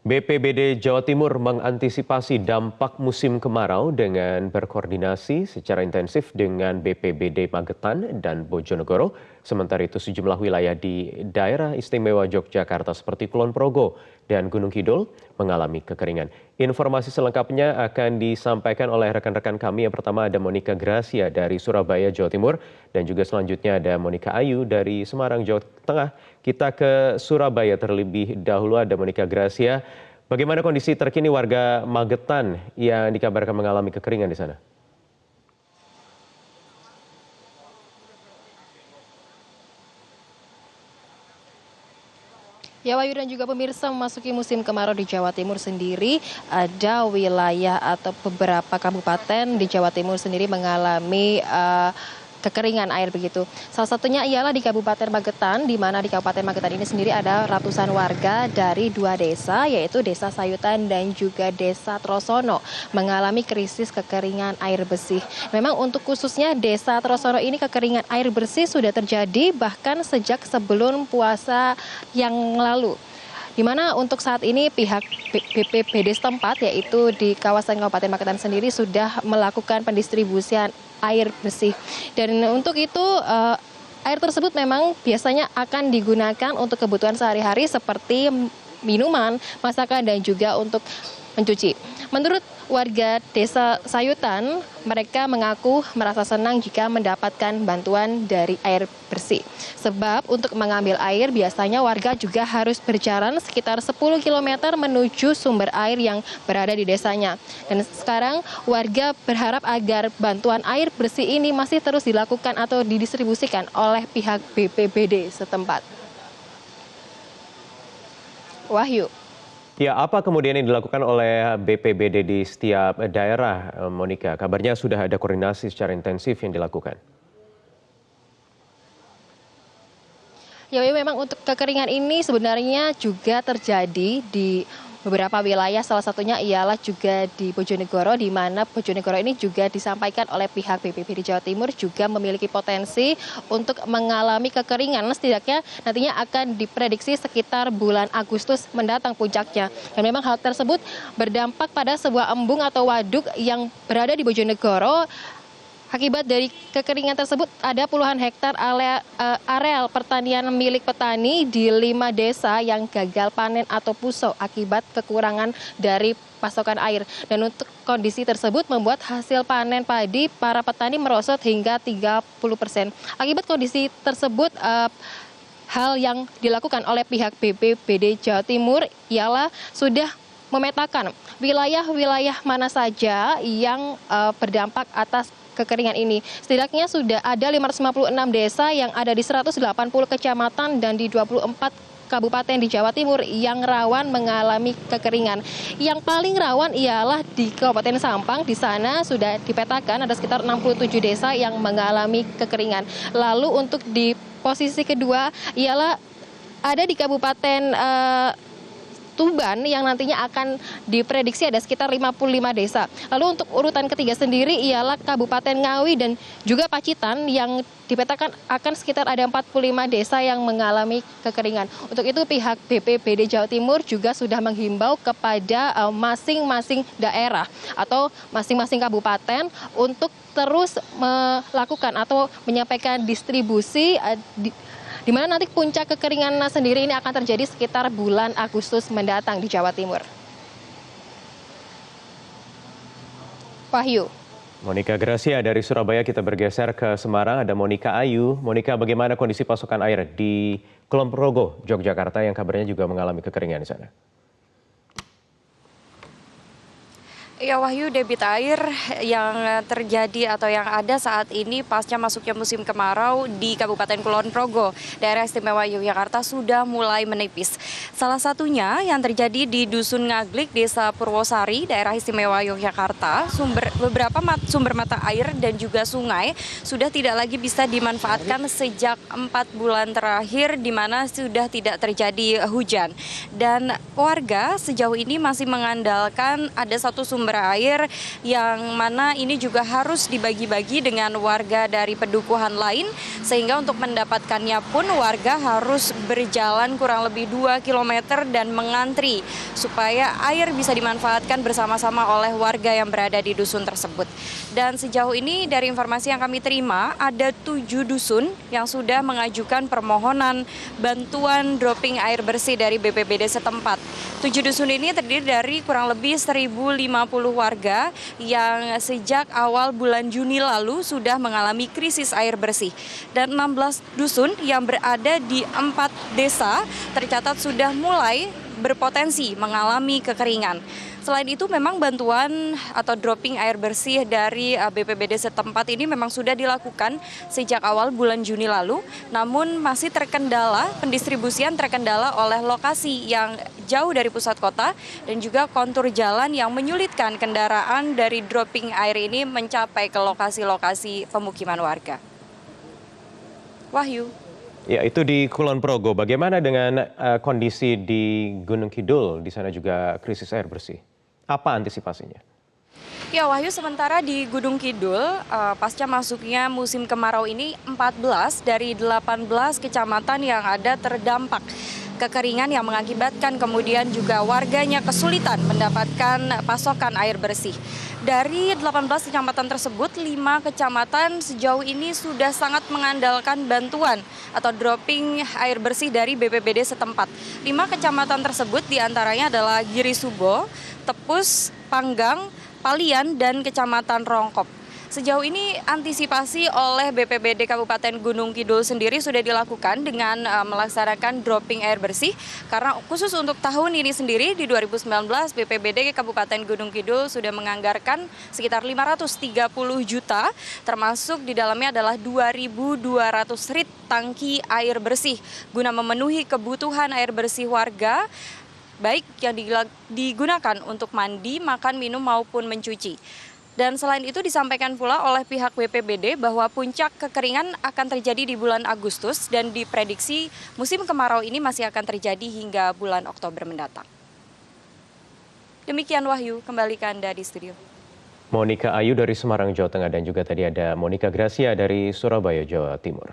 BPBD Jawa Timur mengantisipasi dampak musim kemarau dengan berkoordinasi secara intensif dengan BPBD Magetan dan Bojonegoro. Sementara itu sejumlah wilayah di daerah istimewa Yogyakarta seperti Kulon Progo dan Gunung Kidul mengalami kekeringan. Informasi selengkapnya akan disampaikan oleh rekan-rekan kami. Yang pertama ada Monica Gracia dari Surabaya, Jawa Timur. Dan juga selanjutnya ada Monica Ayu dari Semarang, Jawa Tengah. Kita ke Surabaya terlebih dahulu, ada Monica Gracia. Bagaimana kondisi terkini warga Magetan yang dikabarkan mengalami kekeringan di sana? Ya, Wahyu dan juga pemirsa, memasuki musim kemarau di Jawa Timur sendiri, ada wilayah atau beberapa kabupaten di Jawa Timur sendiri mengalami kekeringan air begitu. Salah satunya ialah di Kabupaten Magetan, di mana di Kabupaten Magetan ini sendiri ada ratusan warga dari dua desa, yaitu Desa Sayutan dan juga Desa Trosono, mengalami krisis kekeringan air bersih. Memang untuk khususnya Desa Trosono ini kekeringan air bersih sudah terjadi bahkan sejak sebelum puasa yang lalu. Di mana untuk saat ini pihak BPBD setempat, yaitu di kawasan Kabupaten Magetan sendiri, sudah melakukan pendistribusian air bersih. Dan untuk itu air tersebut memang biasanya akan digunakan untuk kebutuhan sehari-hari seperti minuman, masakan, dan juga untuk mencuci. Menurut warga Desa Sayutan, mereka mengaku merasa senang jika mendapatkan bantuan dari air bersih. Sebab untuk mengambil air biasanya warga juga harus berjalan sekitar 10 km menuju sumber air yang berada di desanya. Dan sekarang warga berharap agar bantuan air bersih ini masih terus dilakukan atau didistribusikan oleh pihak BPBD setempat. Wahyu. Ya, apa kemudian yang dilakukan oleh BPBD di setiap daerah, Monica? Kabarnya sudah ada koordinasi secara intensif yang dilakukan. Ya, memang untuk kekeringan ini sebenarnya juga terjadi di beberapa wilayah, salah satunya ialah juga di Bojonegoro, di mana Bojonegoro ini juga disampaikan oleh pihak BPBD Jawa Timur juga memiliki potensi untuk mengalami kekeringan. Setidaknya nantinya akan diprediksi sekitar bulan Agustus mendatang puncaknya. Dan memang hal tersebut berdampak pada sebuah embung atau waduk yang berada di Bojonegoro. Akibat dari kekeringan tersebut, ada puluhan hektar areal pertanian milik petani di 5 desa yang gagal panen atau puso akibat kekurangan dari pasokan air. Dan untuk kondisi tersebut membuat hasil panen padi para petani merosot hingga 30%. Akibat kondisi tersebut, hal yang dilakukan oleh pihak BPBD Jawa Timur ialah sudah memetakan wilayah-wilayah mana saja yang berdampak atas kekeringan ini. Setidaknya sudah ada 556 desa yang ada di 180 kecamatan dan di 24 kabupaten di Jawa Timur yang rawan mengalami kekeringan. Yang paling rawan ialah di Kabupaten Sampang. Di sana sudah dipetakan ada sekitar 67 desa yang mengalami kekeringan. Lalu untuk di posisi kedua ialah ada di Kabupaten Tuban yang nantinya akan diprediksi ada sekitar 55 desa. Lalu untuk urutan ketiga sendiri ialah Kabupaten Ngawi dan juga Pacitan yang dipetakan akan sekitar ada 45 desa yang mengalami kekeringan. Untuk itu pihak BPBD Jawa Timur juga sudah menghimbau kepada masing-masing daerah atau masing-masing kabupaten untuk terus melakukan atau menyampaikan distribusi di mana nanti puncak kekeringan sendiri ini akan terjadi sekitar bulan Agustus mendatang di Jawa Timur. Wahyu. Monica Gracia dari Surabaya, kita bergeser ke Semarang, ada Monica Ayu. Monica, bagaimana kondisi pasokan air di Kulon Progo, Yogyakarta yang kabarnya juga mengalami kekeringan di sana? Ya, Wahyu, debit air yang terjadi atau yang ada saat ini pasca masuknya musim kemarau di Kabupaten Kulon Progo, daerah istimewa Yogyakarta sudah mulai menipis. Salah satunya yang terjadi di Dusun Ngaglik, Desa Purwosari, daerah istimewa Yogyakarta, beberapa sumber mata air dan juga sungai sudah tidak lagi bisa dimanfaatkan sejak 4 bulan terakhir di mana sudah tidak terjadi hujan. Dan warga sejauh ini masih mengandalkan ada satu sumber sumber air yang mana ini juga harus dibagi-bagi dengan warga dari pedukuhan lain, sehingga untuk mendapatkannya pun warga harus berjalan kurang lebih 2 km dan mengantri supaya air bisa dimanfaatkan bersama-sama oleh warga yang berada di dusun tersebut. Dan sejauh ini dari informasi yang kami terima, ada 7 dusun yang sudah mengajukan permohonan bantuan dropping air bersih dari BPBD setempat. 7 dusun ini terdiri dari kurang lebih 1.050 warga yang sejak awal bulan Juni lalu sudah mengalami krisis air bersih. Dan 16 dusun yang berada di 4 desa tercatat sudah mulai berpotensi mengalami kekeringan. Selain itu memang bantuan atau dropping air bersih dari BPBD setempat ini memang sudah dilakukan sejak awal bulan Juni lalu, namun masih terkendala, pendistribusian terkendala oleh lokasi yang jauh dari pusat kota dan juga kontur jalan yang menyulitkan kendaraan dari dropping air ini mencapai ke lokasi-lokasi pemukiman warga. Wahyu. Ya, itu di Kulon Progo. Bagaimana dengan kondisi di Gunung Kidul? Di sana juga krisis air bersih. Apa antisipasinya? Ya Wahyu, sementara di Gunung Kidul pasca masuknya musim kemarau ini 14 dari 18 kecamatan yang ada terdampak kekeringan yang mengakibatkan kemudian juga warganya kesulitan mendapatkan pasokan air bersih. Dari 18 kecamatan tersebut, 5 kecamatan sejauh ini sudah sangat mengandalkan bantuan atau dropping air bersih dari BPBD setempat. 5 kecamatan tersebut diantaranya adalah Girisubo, Tepus, Panggang, Palian, dan Kecamatan Rongkop. Sejauh ini antisipasi oleh BPBD Kabupaten Gunung Kidul sendiri sudah dilakukan dengan melaksanakan dropping air bersih, karena khusus untuk tahun ini sendiri di 2019 BPBD Kabupaten Gunung Kidul sudah menganggarkan sekitar 530 juta, termasuk di dalamnya adalah 2.200 rit tangki air bersih guna memenuhi kebutuhan air bersih warga, baik yang digunakan untuk mandi, makan, minum maupun mencuci. Dan selain itu disampaikan pula oleh pihak BPBD bahwa puncak kekeringan akan terjadi di bulan Agustus dan diprediksi musim kemarau ini masih akan terjadi hingga bulan Oktober mendatang. Demikian Wahyu, kembali ke Anda di studio. Monika Ayu dari Semarang, Jawa Tengah, dan juga tadi ada Monika Gracia dari Surabaya, Jawa Timur.